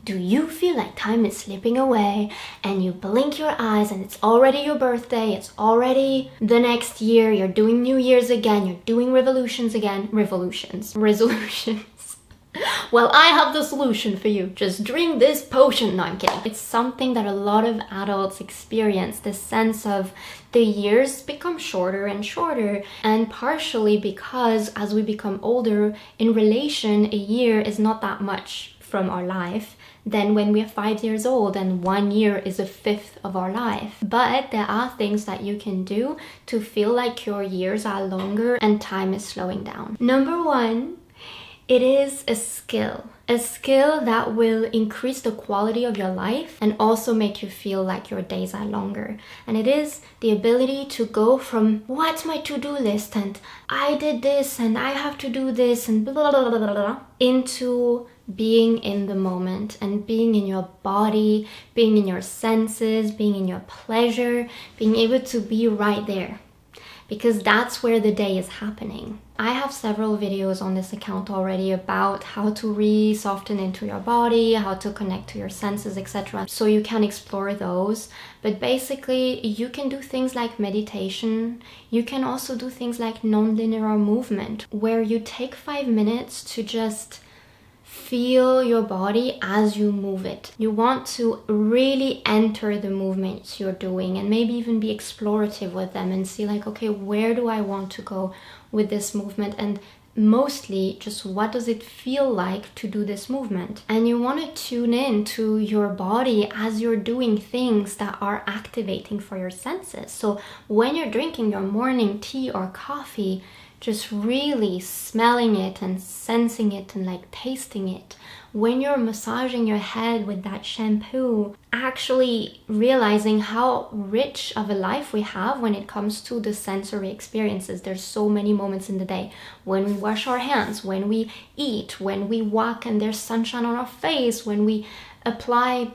Do you feel like time is slipping away and you blink your eyes and it's already your birthday, it's already the next year, you're doing New Year's again, you're doing resolutions. Well, I have the solution for you. Just drink this potion. No, I'm kidding. It's something that a lot of adults experience, this sense of the years become shorter and shorter, and partially because as we become older, in relation, a year is not that much from our life than when we're 5 years old, and 1 year is a fifth of our life. But there are things that you can do to feel like your years are longer and time is slowing down. Number one, it is a skill that will increase the quality of your life and also make you feel like your days are longer. And it is the ability to go from what's my to-do list and I did this and I have to do this and blah, blah, blah, blah, blah, into being in the moment and being in your body, being in your senses, being in your pleasure, being able to be right there. Because that's where the day is happening. I have several videos on this account already about how to re-soften into your body, how to connect to your senses, etc. So you can explore those. But basically, you can do things like meditation. You can also do things like non-linear movement, where you take 5 minutes to just feel your body as you move it. You want to really enter the movements you're doing and maybe even be explorative with them and see like, okay, where do I want to go with this movement? And mostly just what does it feel like to do this movement? And you want to tune in to your body as you're doing things that are activating for your senses. So when you're drinking your morning tea or coffee, just really smelling it and sensing it and like tasting it. When you're massaging your head with that shampoo, actually realizing how rich of a life we have when it comes to the sensory experiences. There's so many moments in the day when we wash our hands, when we eat, when we walk and there's sunshine on our face, when we apply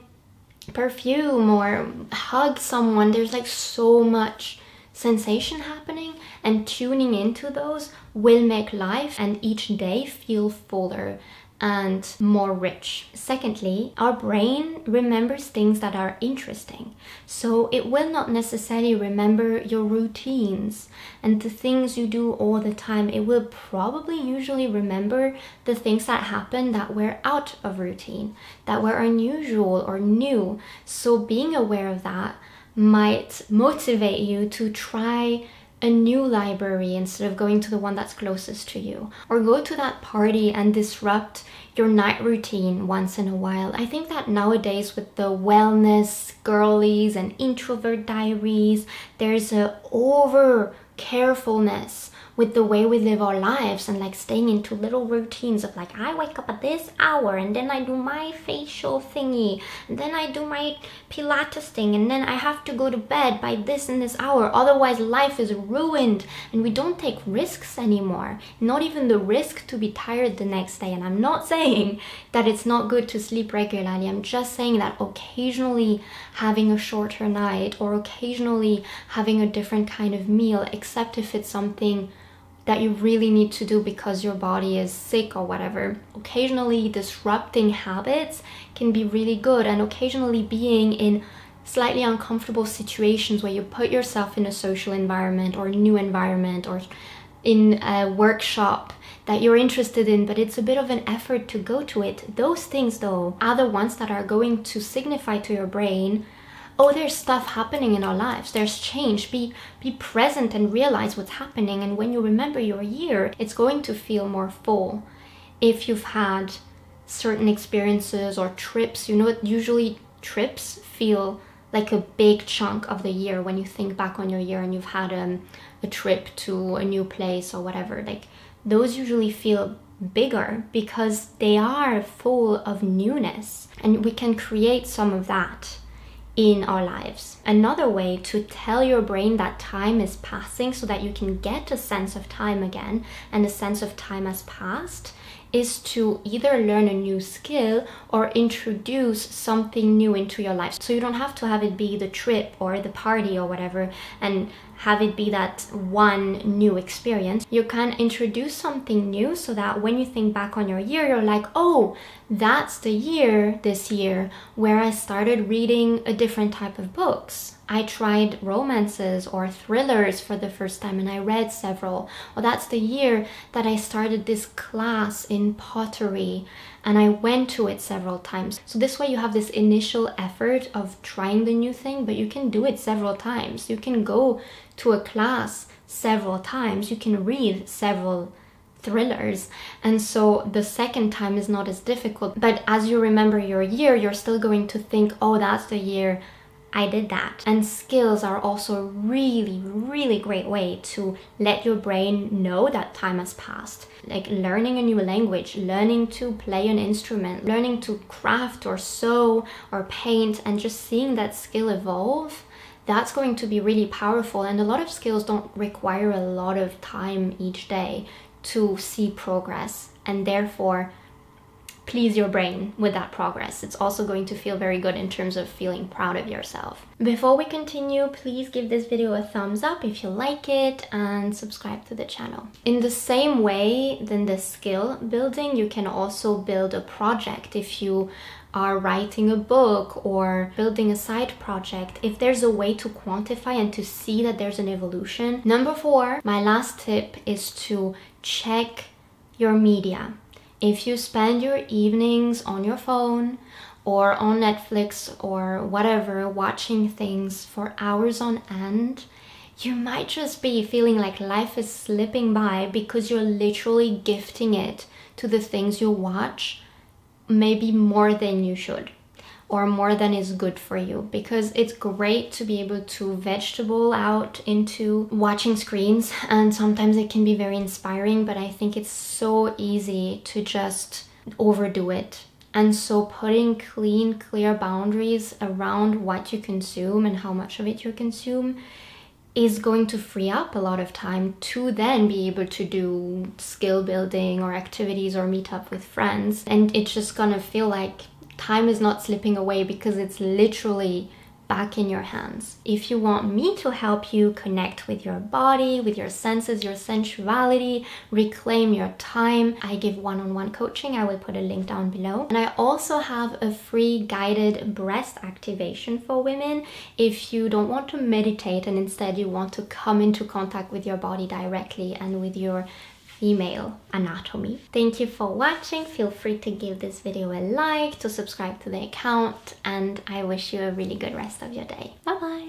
perfume or hug someone. There's like so much sensation happening, and tuning into those will make life and each day feel fuller and more rich. Secondly, our brain remembers things that are interesting. So it will not necessarily remember your routines and the things you do all the time. It will probably usually remember the things that happen that were out of routine, that were unusual or new. So being aware of that might motivate you to try a new library instead of going to the one that's closest to you, or go to that party and disrupt your night routine once in a while. I think that nowadays with the wellness girlies and introvert diaries, there's a over carefulness with the way we live our lives and like staying into little routines of like, I wake up at this hour and then I do my facial thingy and then I do my Pilates thing and then I have to go to bed by this and this hour, otherwise life is ruined. And we don't take risks anymore, not even the risk to be tired the next day. And I'm not saying that it's not good to sleep regularly, I'm just saying that occasionally having a shorter night or occasionally having a different kind of meal, except if it's something that you really need to do because your body is sick or whatever. Occasionally disrupting habits can be really good, and occasionally being in slightly uncomfortable situations where you put yourself in a social environment or a new environment or in a workshop that you're interested in, but it's a bit of an effort to go to it. Those things though are the ones that are going to signify to your brain, oh, there's stuff happening in our lives, there's change. Be present and realize what's happening. And when you remember your year, it's going to feel more full. If you've had certain experiences or trips, you know, usually trips feel like a big chunk of the year when you think back on your year and you've had a trip to a new place or whatever. Like those usually feel bigger because they are full of newness, and we can create some of that in our lives. Another way to tell your brain that time is passing so that you can get a sense of time again and a sense of time has passed is to either learn a new skill or introduce something new into your life. So you don't have to have it be the trip or the party or whatever and have it be that one new experience. You can introduce something new so that when you think back on your year, you're like, oh, that's the year, this year, where I started reading a different type of books. I tried romances or thrillers for the first time and I read several. Or that's the year that I started this class in pottery and I went to it several times. So this way you have this initial effort of trying the new thing, but you can do it several times. You can go to a class several times. You can read several thrillers, and so the second time is not as difficult. But as you remember your year, you're still going to think, oh, that's the year I did that. And skills are also a really great way to let your brain know that time has passed. Like learning a new language, learning to play an instrument, learning to craft or sew or paint, and just seeing that skill evolve, that's going to be really powerful. And a lot of skills don't require a lot of time each day to see progress, and therefore please your brain with that progress. It's also going to feel very good in terms of feeling proud of yourself. Before we continue, please give this video a thumbs up if you like it and subscribe to the channel. In the same way than the skill building, you can also build a project. If you are writing a book or building a side project, if there's a way to quantify and to see that there's an evolution. Number 4, my last tip is to check your media. If you spend your evenings on your phone or on Netflix or whatever, watching things for hours on end, you might just be feeling like life is slipping by because you're literally gifting it to the things you watch, maybe more than you should or more than is good for you, because it's great to be able to vegetable out into watching screens, and sometimes it can be very inspiring, but I think it's so easy to just overdo it. And so putting clear boundaries around what you consume and how much of it you consume is going to free up a lot of time to then be able to do skill building or activities or meet up with friends. And it's just gonna feel like time is not slipping away because it's literally back in your hands. If you want me to help you connect with your body, with your senses, your sensuality, reclaim your time, I give one-on-one coaching. I will put a link down below. And I also have a free guided breast activation for women if you don't want to meditate and instead you want to come into contact with your body directly and with your female anatomy. Thank you for watching. Feel free to give this video a like, to subscribe to the account, and I wish you a really good rest of your day. Bye bye.